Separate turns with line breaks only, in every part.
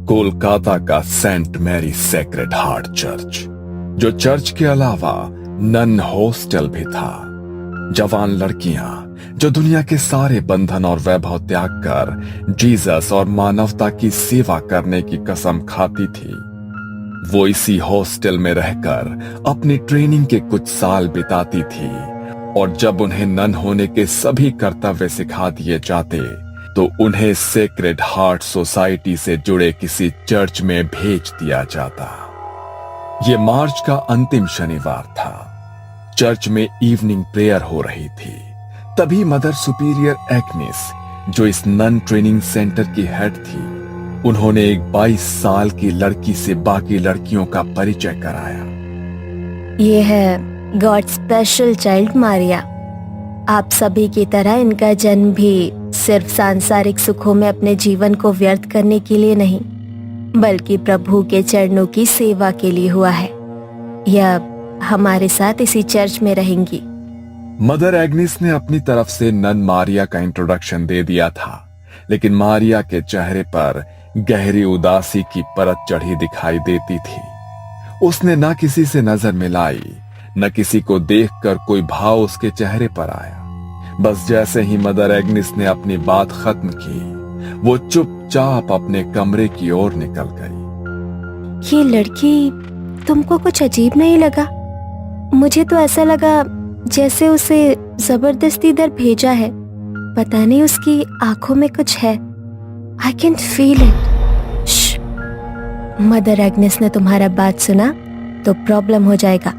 कोलकाता का saint Mary Sacred Heart church, जो church के अलावा नन हॉस्टल भी था। जवान लड़कियां जो दुनिया के सारे बंधन और वैभव त्याग कर जीसस और मानवता की सेवा करने की कसम खाती थी, वो इसी हॉस्टल में रहकर अपनी ट्रेनिंग के कुछ साल बिताती थी। और जब उन्हें नन होने के सभी कर्तव्य सिखा दिए जाते तो उन्हें सेक्रेड हार्ट सोसाइटी से जुड़े किसी चर्च में भेज दिया जाता। यह मार्च का अंतिम शनिवार था। चर्च में इवनिंग प्रेयर हो रही थी। तभी मदर सुपीरियर एग्नेस, जो इस नन ट्रेनिंग सेंटर की हेड थी, उन्होंने एक 22 साल की लड़की से बाकी लड़कियों का परिचय कराया।
ये है गॉड स्पेशल चाइल्ड मारिया। आप सभी की तरह इनका जन्म भी सिर्फ सांसारिक सुखों में अपने जीवन को व्यर्थ करने के लिए नहीं, बल्कि प्रभु के चरणों की सेवा के लिए हुआ है। यह हमारे साथ इसी चर्च में रहेंगी।
मदर एग्नेस ने अपनी तरफ से नन मारिया का इंट्रोडक्शन दे दिया था, लेकिन मारिया के चेहरे पर गहरी उदासी की परत चढ़ी दिखाई देती थी। उसने न किसी से नजर मिलाई, न किसी को देखकर कोई भाव उसके चेहरे पर आया। बस जैसे ही मदर एग्नेस ने अपनी बात खत्म की, वो चुपचाप अपने कमरे की ओर निकल गई।
ये लड़की तुमको कुछ अजीब नहीं लगा? मुझे तो ऐसा लगा जैसे उसे जबरदस्ती इधर भेजा है। पता नहीं, उसकी आंखों में कुछ है। I can feel it. Mother Agnes ने तुम्हारा बात सुना तो प्रॉब्लम हो जाएगा।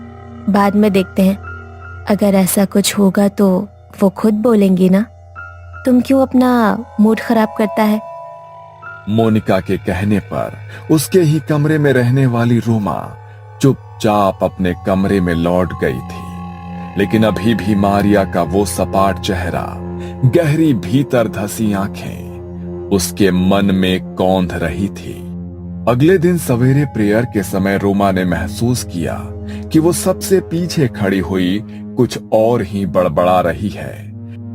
बाद में देखते हैं। अगर ऐसा कुछ होगा तो वो खुद बोलेंगी ना। तुम क्यों अपना मूड खराब करता है?
मोनिका के कहने पर उसके ही कमरे में रहने वाली रोमा चुपचाप अपने कमरे में लौट गई थी। लेकिन अभी भी मारिया का वो सपाट चेहरा, गहरी भीतर धसी आंखें उसके मन में कौंध रही थी। अगले दिन सवेरे प्रेयर के समय रोमा ने महसूस किया कि वो सबसे पीछे खड़ी हुई कुछ और ही बड़बड़ा रही है,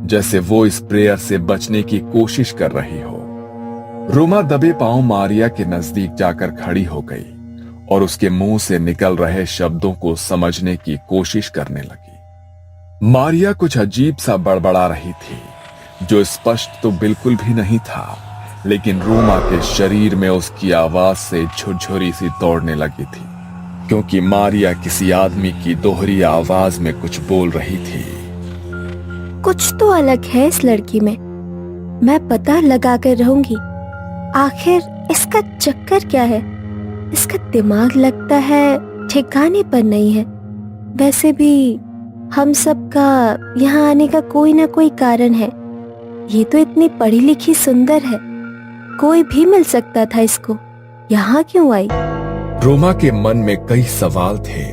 जैसे वो इस प्रेयर से बचने की कोशिश कर रही हो। रोमा दबे पांव मारिया के नजदीक जाकर खड़ी हो गई और उसके मुंह से निकल रहे शब्दों को समझने की कोशिश करने लगी। मारिया कुछ अजीब सा बड़बड़ा रही थी, जो स्पष्ट तो बिल्कुल भी नहीं था, लेकिन रोमा के शरीर में उसकी आवाज से झुरझुरी सी दौड़ने लगी थी, क्योंकि मारिया किसी आदमी की दोहरी आवाज में कुछ बोल रही थी।
कुछ तो अलग है इस लड़की में। मैं पता लगा कर रहूंगी आखिर इसका चक्कर क्या है। इसका दिमाग लगता है ठिकाने पर नहीं है। वैसे भी हम सबका यहाँ आने का कोई ना कोई कारण है। ये तो इतनी पढ़ी लिखी सुंदर है, कोई भी मिल सकता था इसको। यहाँ क्यों आई?
रोमा के मन में कई सवाल थे,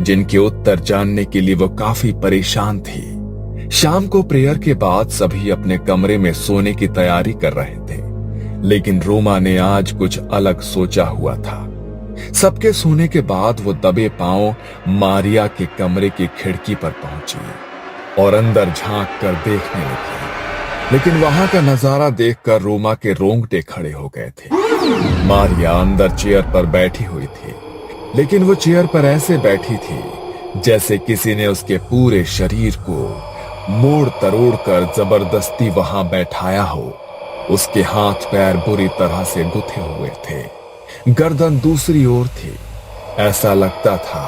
जिनके उत्तर जानने के लिए वो काफी परेशान थी। शाम को प्रेयर के बाद सभी अपने कमरे में सोने की तैयारी कर रहे थे, लेकिन रोमा ने आज कुछ अलग सोचा हुआ था। सबके सोने के बाद वो दबे पांव मारिया के कमरे की खिड़की पर पहुंची और अंदर झांक कर देखने लगी। लेकिन वहां का नजारा देखकर रोमा के रोंगटे खड़े हो गए थे। मारिया अंदर चेयर पर बैठी हुई थी, लेकिन वो चेयर पर ऐसे बैठी थी जैसे किसी ने उसके पूरे शरीर को मोड़ तरोड़ कर जबरदस्ती वहां बैठाया हो। उसके हाथ पैर बुरी तरह से गुथे हुए थे, गर्दन दूसरी ओर थी। ऐसा लगता था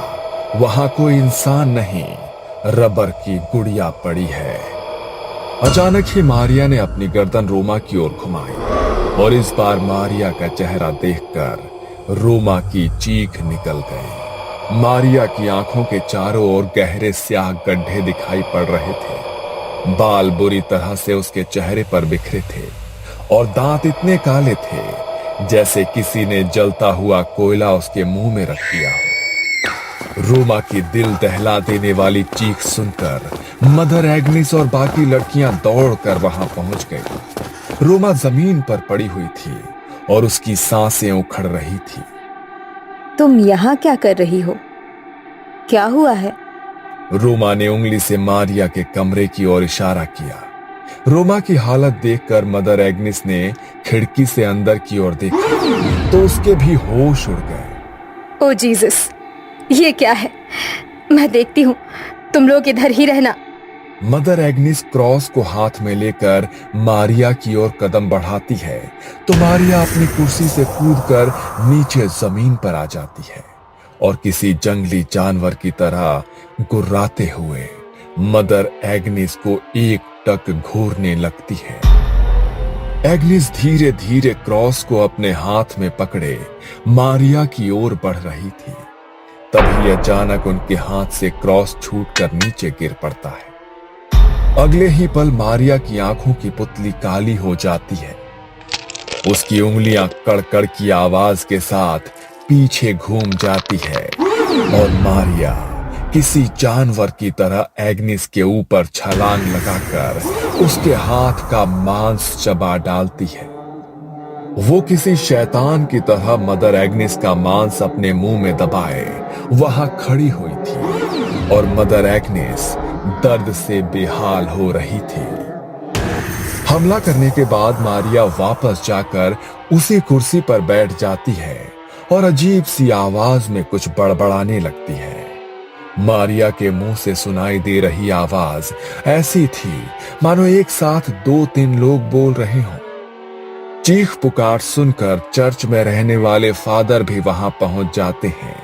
वहां कोई इंसान नहीं, रबर की गुड़िया पड़ी है। अचानक ही मारिया ने अपनी गर्दन रोमा की ओर घुमाई और इस बार मारिया का चेहरा देखकर रोमा की चीख निकल गई। मारिया की आंखों के चारों ओर गहरे स्याह गड्ढे दिखाई पड़ रहे थे। बाल बुरी तरह से उसके चेहरे पर बिखरे थे और दांत इतने काले थे जैसे किसी ने जलता हुआ कोयला उसके मुंह में रख दिया। रोमा की दिल दहला देने वाली चीख सुनकर मदर एग्नेस और बाकी लड़कियां दौड़कर वहां पहुंच गई। रोमा जमीन पर पड़ी हुई थी और उसकी सांसें उखड़ रही थी।
तुम यहाँ क्या कर रही हो? क्या हुआ है?
रोमा ने उंगली से मारिया के कमरे की ओर इशारा किया। रोमा की हालत देखकर मदर एग्निस ने खिड़की से अंदर की ओर देखा तो उसके भी होश उड़ गए।
ओ जीसस, ये क्या है? मैं देखती हूँ, तुम लोग इधर ही रहना।
मदर एग्निस क्रॉस को हाथ में लेकर मारिया की ओर कदम बढ़ाती है तो मारिया अपनी कुर्सी से कूदकर नीचे जमीन पर आ जाती है और किसी जंगली जानवर की तरह गुर्राते हुए मदर एग्निस को एक टक घूरने लगती है। एग्निस धीरे धीरे क्रॉस को अपने हाथ में पकड़े मारिया की ओर बढ़ रही थी। तभी अचानक उनके हाथ से क्रॉस छूटकर नीचे गिर पड़ता है। अगले ही पल मारिया की आंखों की पुतली काली हो जाती है। उसकी उंगलियां कड़कड़ की आवाज के साथ पीछे घूम जाती है और मारिया किसी जानवर की तरह एग्निस के ऊपर छलांग लगाकर उसके हाथ का मांस चबा डालती है। वो किसी शैतान की तरह मदर एग्निस का मांस अपने मुंह में दबाए वहां खड़ी हुई थी और मदर एग्निस दर्द से बेहाल हो रही थी। हमला करने के बाद मारिया वापस जाकर उसी कुर्सी पर बैठ जाती है और अजीब सी आवाज में कुछ बड़बड़ाने लगती है। मारिया के मुंह से सुनाई दे रही आवाज ऐसी थी मानो एक साथ 2-3 लोग बोल रहे हों। चीख पुकार सुनकर चर्च में रहने वाले फादर भी वहां पहुंच जाते हैं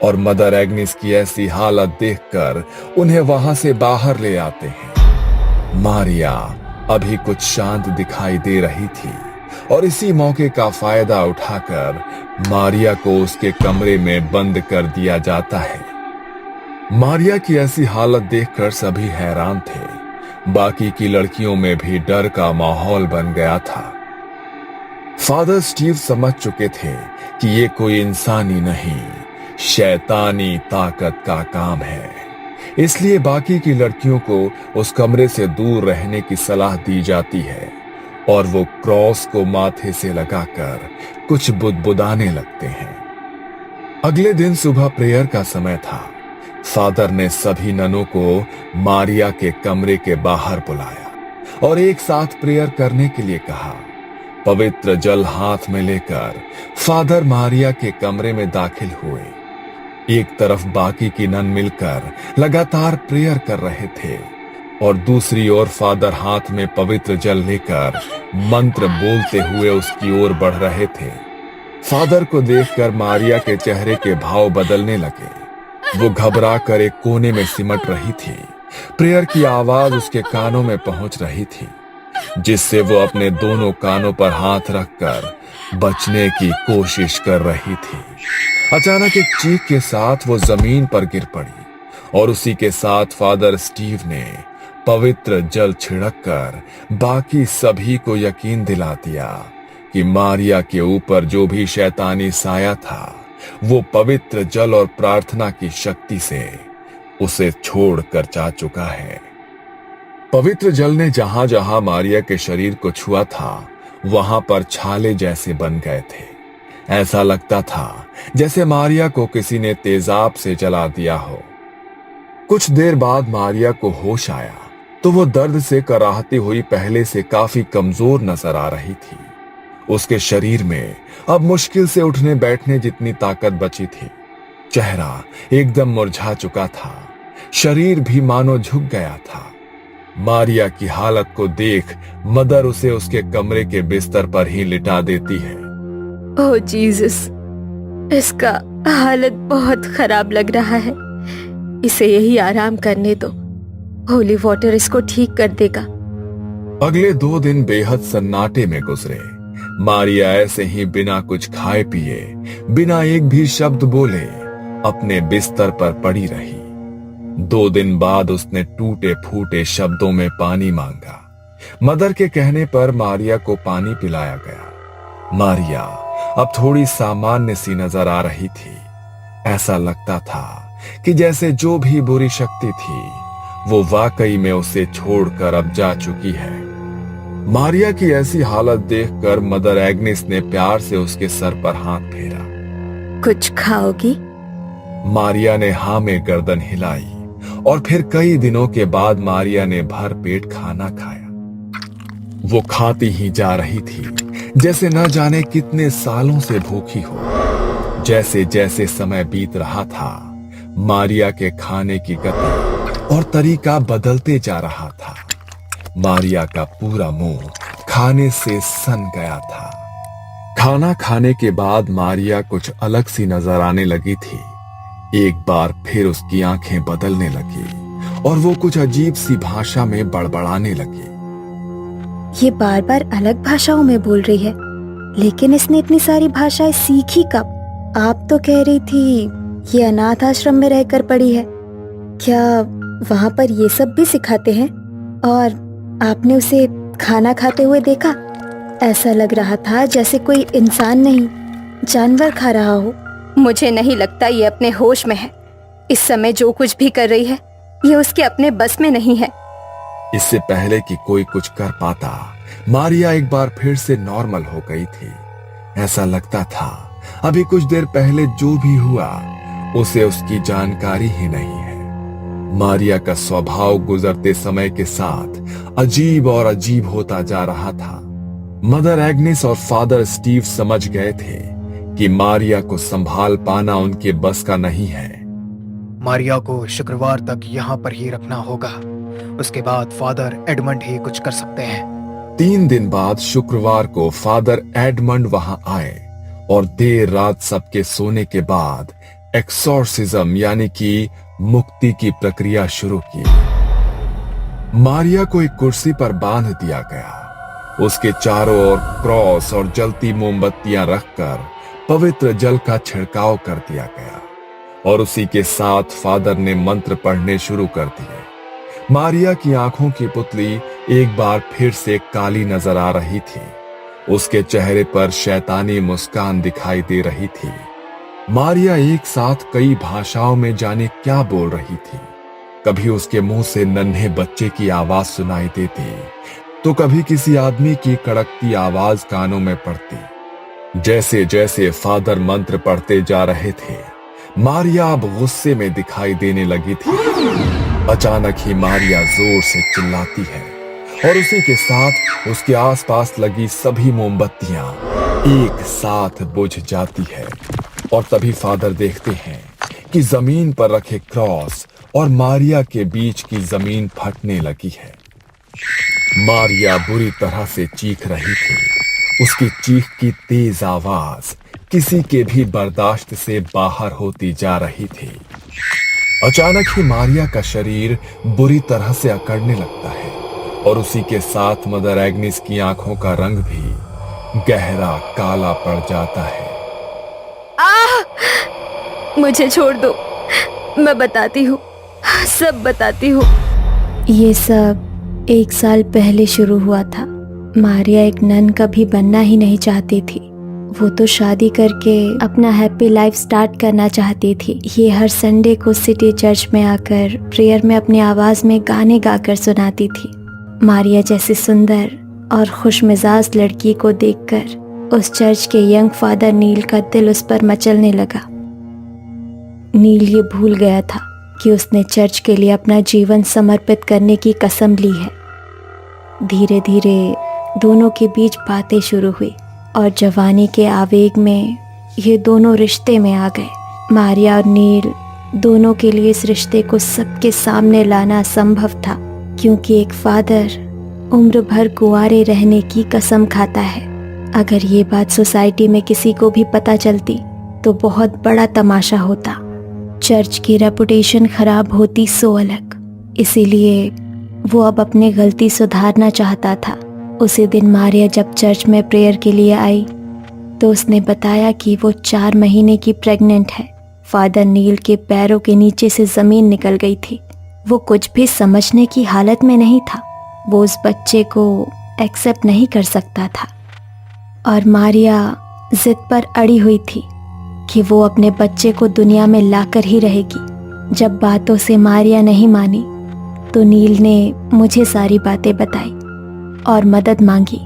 और मदर एग्निस की ऐसी हालत देखकर उन्हें वहां से बाहर ले आते हैं। मारिया अभी कुछ शांत दिखाई दे रही थी और इसी मौके का फायदा उठाकर मारिया को उसके कमरे में बंद कर दिया जाता है। मारिया की ऐसी हालत देखकर सभी हैरान थे। बाकी की लड़कियों में भी डर का माहौल बन गया था। फादर स्टीव समझ चुके थे कि ये कोई इंसानी नहीं, शैतानी ताकत का काम है। इसलिए बाकी की लड़कियों को उस कमरे से दूर रहने की सलाह दी जाती है और वो क्रॉस को माथे से लगाकर कुछ बुदबुदाने लगते हैं। अगले दिन सुबह प्रेयर का समय था। फादर ने सभी ननों को मारिया के कमरे के बाहर बुलाया और एक साथ प्रेयर करने के लिए कहा। पवित्र जल हाथ में लेकर फादर मारिया के कमरे में दाखिल हुए। एक तरफ बाकी की नन मिलकर लगातार प्रेयर कर रहे थे और दूसरी ओर फादर हाथ में पवित्र जल लेकर मंत्र बोलते हुए उसकी ओर बढ़ रहे थे। फादर को देखकर मारिया के चेहरे के भाव बदलने लगे। वो घबरा कर एक कोने में सिमट रही थी। प्रेयर की आवाज उसके कानों में पहुंच रही थी, जिससे वो अपने दोनों कानों पर हाथ रखकर बचने की कोशिश कर रही थी। अचानक एक चीख के साथ वो जमीन पर गिर पड़ी और उसी के साथ फादर स्टीव ने पवित्र जल छिड़ककर बाकी सभी को यकीन दिला दिया कि मारिया के ऊपर जो भी शैतानी साया था वो पवित्र जल और प्रार्थना की शक्ति से उसे छोड़कर जा चुका है। पवित्र जल ने जहां जहां मारिया के शरीर को छुआ था वहां पर छाले जैसे बन गए थे। ऐसा लगता था जैसे मारिया को किसी ने तेजाब से जला दिया हो। कुछ देर बाद मारिया को होश आया तो वो दर्द से कराहती हुई पहले से काफी कमजोर नजर आ रही थी। उसके शरीर में अब मुश्किल से उठने बैठने जितनी ताकत बची थी। चेहरा एकदम मुरझा चुका था, शरीर भी मानो झुक गया था। मारिया की हालत को देख मदर उसे उसके कमरे के बिस्तर पर ही लिटा देती है।
ओह जीसस, इसका हालत बहुत खराब लग रहा है। इसे यही आराम करने दो, होली वाटर इसको ठीक कर देगा।
अगले 2 दिन बेहद सन्नाटे में गुजरे। मारिया ऐसे ही बिना कुछ खाए पिए, बिना एक भी शब्द बोले अपने बिस्तर पर पड़ी रही। 2 दिन बाद उसने टूटे फूटे शब्दों में पानी मांगा। मदर के कहने पर मारिया को पानी पिलाया गया। मारिया अब थोड़ी सामान्य सी नजर आ रही थी। ऐसा लगता था कि जैसे जो भी बुरी शक्ति थी वो वाकई में उसे छोड़कर अब जा चुकी है। मारिया की ऐसी हालत देखकर मदर एग्निस ने प्यार से उसके सर पर हाथ फेरा।
कुछ खाओगी?
मारिया ने हाँ में गर्दन हिलाई और फिर कई दिनों के बाद मारिया ने भर पेट खाना खाया। वो खाती ही जा रही थी जैसे न जाने कितने सालों से भूखी हो। जैसे जैसे समय बीत रहा था, मारिया के खाने की गति और तरीका बदलते जा रहा था। मारिया का पूरा मुंह खाने से सन गया था। खाना खाने के बाद मारिया कुछ अलग सी नजर आने लगी थी। एक बार फिर उसकी आंखें बदलने लगी और वो कुछ अजीब सी भाषा में बड़बड़ाने लगी।
ये बार बार अलग भाषाओं में बोल रही है, लेकिन इसने इतनी सारी भाषाएं सीखी कब? आप तो कह रही थी ये अनाथ आश्रम में रहकर पढ़ी है। क्या वहाँ पर ये सब भी सिखाते हैं? और आपने उसे खाना खाते हुए देखा? ऐसा लग रहा था जैसे कोई इंसान नहीं, जानवर खा रहा हो। मुझे नहीं लगता ये अपने होश में है। इस समय जो कुछ भी कर रही है ये उसके अपने बस में नहीं है।
इससे पहले कि कोई कुछ कर पाता, मारिया एक बार फिर से नॉर्मल हो गई थी। ऐसा लगता था अभी कुछ देर पहले जो भी हुआ उसे उसकी जानकारी ही नहीं है। मारिया का स्वभाव गुजरते समय के साथ अजीब और अजीब होता जा रहा था। मदर एग्नेस और फादर स्टीव समझ गए थे कि मारिया को संभाल पाना उनके बस का नहीं है।
मारिया को शुक्रवार तक यहाँ पर ही रखना होगा, उसके बाद फादर एडमंड ही कुछ कर सकते हैं।
3 दिन बाद शुक्रवार को फादर एडमंड वहां आए और देर रात सबके सोने के बाद एक्सोर्सिज्म यानी कि मुक्ति की प्रक्रिया शुरू की। मारिया को एक कुर्सी पर बांध दिया गया। उसके चारों ओर क्रॉस और जलती मोमबत्तियां रखकर पवित्र जल का छिड़काव कर दिया गया और उसी के साथ फादर ने मंत्र पढ़ने शुरू कर दिए। मारिया की आंखों की पुतली एक बार फिर से काली नजर आ रही थी। उसके चेहरे पर शैतानी मुस्कान दिखाई दे रही थी। मारिया एक साथ कई भाषाओं में जाने क्या बोल रही थी। कभी उसके मुंह से नन्हे बच्चे की आवाज सुनाई देती, तो कभी किसी आदमी की कड़कती आवाज कानों में पड़ती। जैसे जैसे फादर मंत्र पढ़ते जा रहे थे, मारिया अब गुस्से में दिखाई देने लगी थी। अचानक ही मारिया जोर से चिल्लाती है और उसी के साथ उसके आसपास लगी सभी मोमबत्तियां एक साथ बुझ जाती है। और तभी फादर देखते हैं कि जमीन पर रखे क्रॉस और मारिया के बीच की जमीन फटने लगी है। मारिया बुरी तरह से चीख रही थी। उसकी चीख की तेज आवाज किसी के भी बर्दाश्त से बाहर होती जा रही थी। अचानक ही मारिया का शरीर बुरी तरह से अकड़ने लगता है और उसी के साथ मदर एग्नेस की आंखों का रंग भी गहरा काला पड़ जाता है।
मुझे छोड़ दो, मैं बताती हूँ, सब बताती हूँ। ये सब 1 साल पहले शुरू हुआ था। मारिया एक नन कभी बनना ही नहीं चाहती थी। वो तो शादी करके अपना हैप्पी लाइफ स्टार्ट करना चाहती थी। ये हर संडे को सिटी चर्च में आकर प्रेयर में अपनी आवाज में गाने गाकर सुनाती थी। मारिया जैसी सुंदर और खुश मिजाज लड़की को देखकर उस चर्च के यंग फादर नील का दिल उस पर मचलने लगा। नील ये भूल गया था कि उसने चर्च के लिए अपना जीवन समर्पित करने की कसम ली है। धीरे धीरे दोनों के बीच बातें शुरू हुई और जवानी के आवेग में ये दोनों रिश्ते में आ गए। मारिया और नील दोनों के लिए इस रिश्ते को सबके सामने लाना असंभव था, क्योंकि एक फादर उम्र भर कुंवारे रहने की कसम खाता है। अगर ये बात सोसाइटी में किसी को भी पता चलती तो बहुत बड़ा तमाशा होता। चर्च की रेपुटेशन खराब होती सो अलग। इसीलिए वो अब अपनी गलती सुधारना चाहता था। उसी दिन मारिया जब चर्च में प्रेयर के लिए आई तो उसने बताया कि वो 4 महीने की प्रेग्नेंट है। फादर नील के पैरों के नीचे से जमीन निकल गई थी। वो कुछ भी समझने की हालत में नहीं था। वो उस बच्चे को एक्सेप्ट नहीं कर सकता था और मारिया जिद पर अड़ी हुई थी कि वो अपने बच्चे को दुनिया में लाकर ही रहेगी। जब बातों से मारिया नहीं मानी तो नील ने मुझे सारी बातें बताई और मदद मांगी।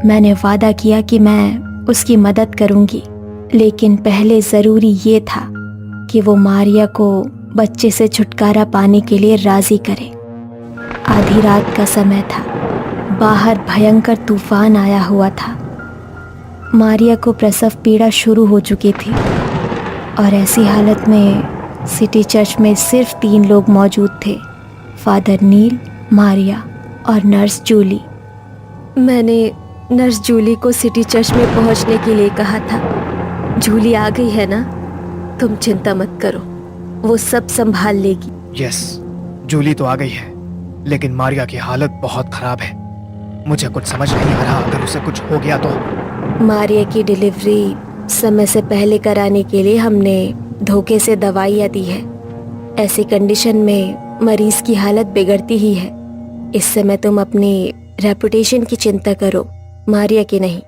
मैंने वादा किया कि मैं उसकी मदद करूंगी, लेकिन पहले ज़रूरी ये था कि वो मारिया को बच्चे से छुटकारा पाने के लिए राज़ी करे। आधी रात का समय था। बाहर भयंकर तूफान आया हुआ था। मारिया को प्रसव पीड़ा शुरू हो चुकी थी और ऐसी हालत में सिटी चर्च में सिर्फ 3 लोग मौजूद थे, फादर नील, मारिया और नर्स जूली। मैंने नर्स जूली को सिटी चर्च में पहुंचने के लिए कहा था। जूली आ गई है ना, तुम चिंता मत करो, वो सब संभाल लेगी।
यस, जूली तो आ गई है, लेकिन मारिया की हालत बहुत खराब है। मुझे कुछ समझ नहीं आ रहा, अगर उसे कुछ हो गया तो।
मारिया की डिलीवरी समय से पहले कराने के लिए हमने धोखे से दवाइयाँ दी है। ऐसी कंडीशन में मरीज की हालत बिगड़ती ही है। इस समय तुम अपनी रेपुटेशन की चिंता करो, मारिया की नहीं।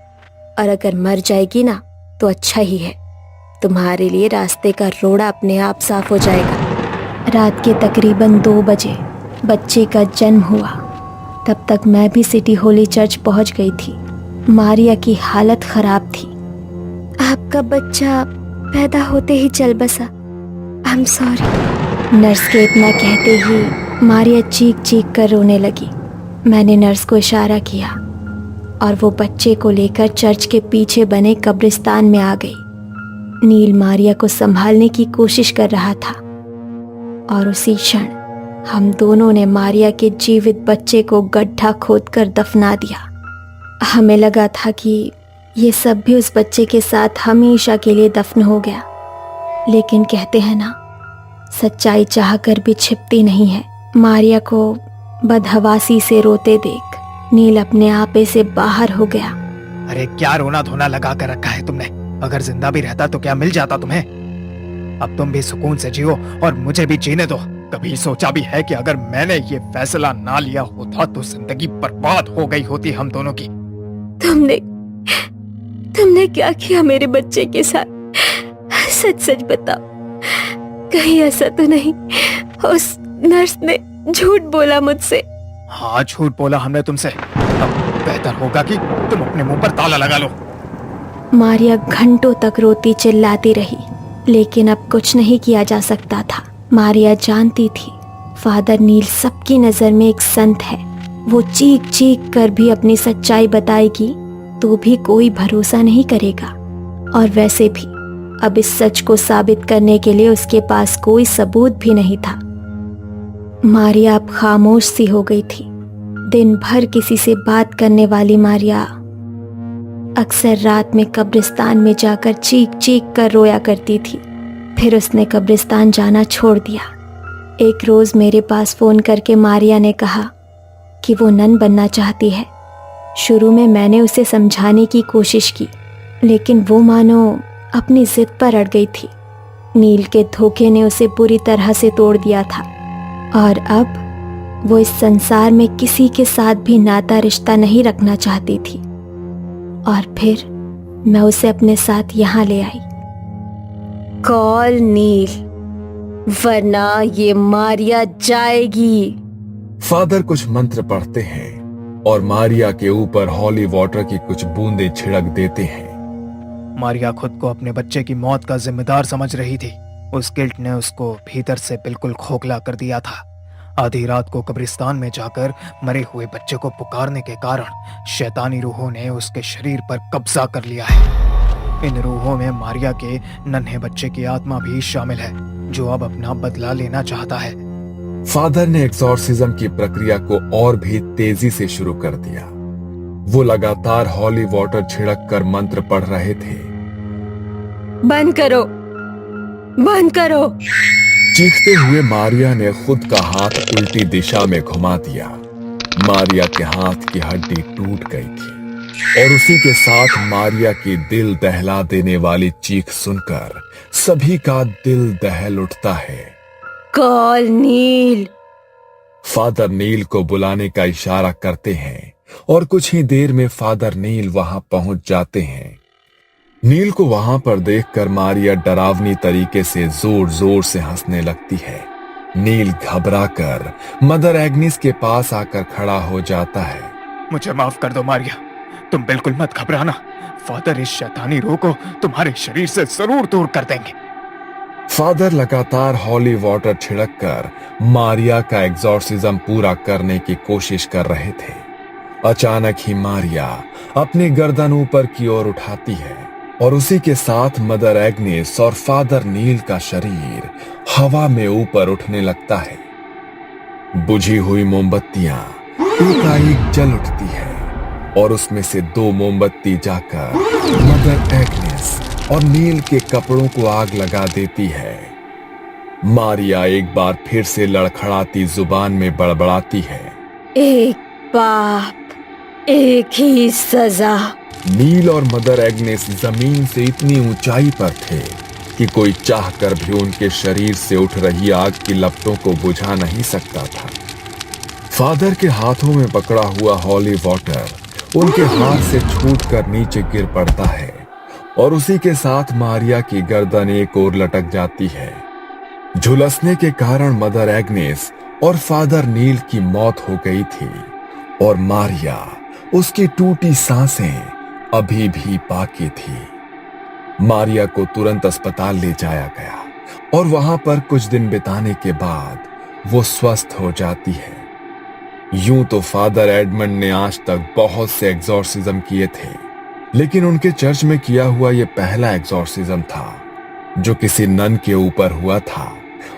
और अगर मर जाएगी ना तो अच्छा ही है, तुम्हारे लिए रास्ते का रोड़ा अपने आप साफ हो जाएगा। रात के तकरीबन 2 बजे बच्चे का जन्म हुआ। तब तक मैं भी सिटी होली चर्च पहुंच गई थी। मारिया की हालत खराब थी। आपका बच्चा पैदा होते ही चल बसा। I am sorry. नर्स के इतना कहते ही मारिया चीख चीख कर रोने लगी। मैंने नर्स को इशारा किया और वो बच्चे को लेकर चर्च के पीछे बने कब्रिस्तान में आ गई। नील मारिया को संभालने की कोशिश कर रहा था और उसी क्षण हम दोनों ने मारिया के जीवित बच्चे को गड्ढा खोदकर दफना दिया। हमें लगा था कि ये सब भी उस बच्चे के साथ हमेशा के लिए दफन हो गया, लेकिन कहते हैं ना, सच्चाई चाहकर भी छिपती नहीं है। मारिया को बदहवासी से रोते देख नील अपने आपे से बाहर हो गया।
अरे क्या रोना धोना लगा कर रखा है तुमने? अगर जिंदा भी रहता तो क्या मिल जाता तुम्हें? अब तुम भी सुकून से जियो और मुझे भी जीने दो। कभी सोचा भी है कि अगर मैंने ये फैसला ना लिया होता तो जिंदगी बर्बाद हो गई होती हम दोनों की।
तुमने क्या किया मेरे बच्चे के साथ? सच सच बताओ, कहीं ऐसा तो नहीं उस नर्स ने झूठ बोला मुझसे?
हाँ, झूठ बोला हमने तुमसे। अब बेहतर होगा कि तुम अपने मुंह पर ताला लगा लो।
मारिया घंटों तक रोती चिल्लाती रही, लेकिन अब कुछ नहीं किया जा सकता था। मारिया जानती थी फादर नील सबकी नजर में एक संत है। वो चीख चीख कर भी अपनी सच्चाई बताएगी तो भी कोई भरोसा नहीं करेगा। और वैसे भी अब इस सच को साबित करने के लिए उसके पास कोई सबूत भी नहीं था। मारिया अब खामोश सी हो गई थी। दिन भर किसी से बात करने वाली मारिया अक्सर रात में कब्रिस्तान में जाकर चीख चीख कर रोया करती थी। फिर उसने कब्रिस्तान जाना छोड़ दिया। एक रोज मेरे पास फोन करके मारिया ने कहा कि वो नन बनना चाहती है। शुरू में मैंने उसे समझाने की कोशिश की, लेकिन वो मानो अपनी जिद पर अड़ गई थी। नील के धोखे ने उसे बुरी तरह से तोड़ दिया था और अब वो इस संसार में किसी के साथ भी नाता रिश्ता नहीं रखना चाहती थी। और फिर मैं उसे अपने साथ यहाँ ले आई। कॉल नील, वरना ये मारिया जाएगी।
फादर कुछ मंत्र पढ़ते हैं और मारिया के ऊपर हॉली वाटर की कुछ बूंदें छिड़क देते हैं।
मारिया खुद को अपने बच्चे की मौत का जिम्मेदार समझ रही थी। उस गिल्ट ने उसको भीतर से बिल्कुल खोखला कर दिया था। आधी रात को कब्रिस्तान में जाकर मरे हुए बच्चे को पुकारने के कारण शैतानी रूहों ने उसके शरीर पर कब्जा कर लिया है। इन रूहों में मारिया के नन्हे बच्चे की आत्मा भी शामिल है, जो अब अपना बदला लेना चाहता है।
फादर ने एक्सॉर्सिज्म की प्रक्रिया को और भी तेजी से शुरू कर दिया। वो लगातार हॉली वाटर छिड़क कर मंत्र पढ़ रहे थे।
बंद करो, बंद करो।
चीखते हुए मारिया ने खुद का हाथ उल्टी दिशा में घुमा दिया। मारिया के हाथ की हड्डी टूट गई थी और उसी के साथ मारिया की दिल दहला देने वाली चीख सुनकर सभी का दिल दहल उठता है।
कॉल नील।
फादर नील को बुलाने का इशारा करते हैं और कुछ ही देर में फादर नील वहां पहुंच जाते हैं। नील को वहां पर देखकर मारिया डरावनी तरीके से जोर जोर से हंसने लगती है। नील घबराकर मदर एग्निस के पास आकर खड़ा हो जाता है।
मुझे माफ कर दो मारिया, तुम बिल्कुल मत घबराना। फादर इस शैतानी रूह को तुम्हारे शरीर से जरूर दूर कर देंगे।
फादर लगातार हॉली वाटर छिड़क कर मारिया का एग्जॉर्सिज्म पूरा करने की कोशिश कर रहे थे। अचानक ही मारिया अपनी गर्दन ऊपर की ओर उठाती है और उसी के साथ मदर एग्नेस और फादर नील का शरीर हवा में ऊपर उठने लगता है। बुझी हुई मोमबत्तियां एकाएक जल उठती है और उसमें से 2 मोमबत्ती जाकर मदर एग्नेस और नील के कपड़ों को आग लगा देती है। मारिया एक बार फिर से लड़खड़ाती जुबान में बड़बड़ाती है,
एक पाप, एक ही सजा।
नील और मदर एग्नेस जमीन से इतनी ऊंचाई पर थे कि कोई चाहकर भी उनके शरीर से उठ रही आग की लपटों को बुझा नहीं सकता था। फादर के हाथों में पकड़ा हुआ हॉली वाटर उनके हाथ से छूटकर नीचे गिर पड़ता है और उसी के साथ मारिया की गर्दन एक ओर लटक जाती है। झुलसने के कारण मदर एग्नेस और फादर नील की मौत हो गई थी और मारिया, उसकी टूटी सांसें अभी भी बाकी थी। मारिया को तुरंत अस्पताल ले जाया गया और वहां पर कुछ दिन बिताने के बाद वो स्वस्थ हो जाती है। यूं तो फादर एडमंड ने आज तक बहुत से एग्जॉर्सिज्म किए थे, लेकिन उनके चर्च में किया हुआ यह पहला एग्जॉर्सिज्म था जो किसी नन के ऊपर हुआ था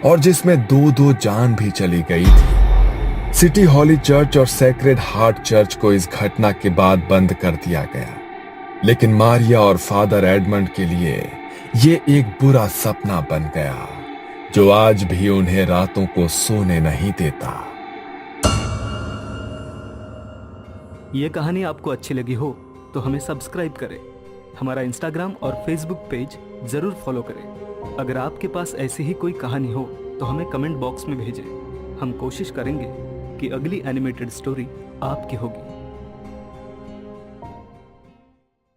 और जिसमें 2 जान भी चली गई थी। सिटी हॉली चर्च और सेक्रेड हार्ट चर्च को इस घटना के बाद बंद कर दिया गया, लेकिन मारिया और फादर एडमंड के लिए ये एक बुरा सपना बन गया जो आज भी उन्हें रातों को सोने नहीं देता।
ये कहानी आपको अच्छी लगी हो तो हमें सब्सक्राइब करें, हमारा इंस्टाग्राम और फेसबुक पेज जरूर फॉलो करें। अगर आपके पास ऐसी ही कोई कहानी हो तो हमें कमेंट बॉक्स में भेजें। हम कोशिश करेंगे कि अगली एनिमेटेड स्टोरी आपकी होगी।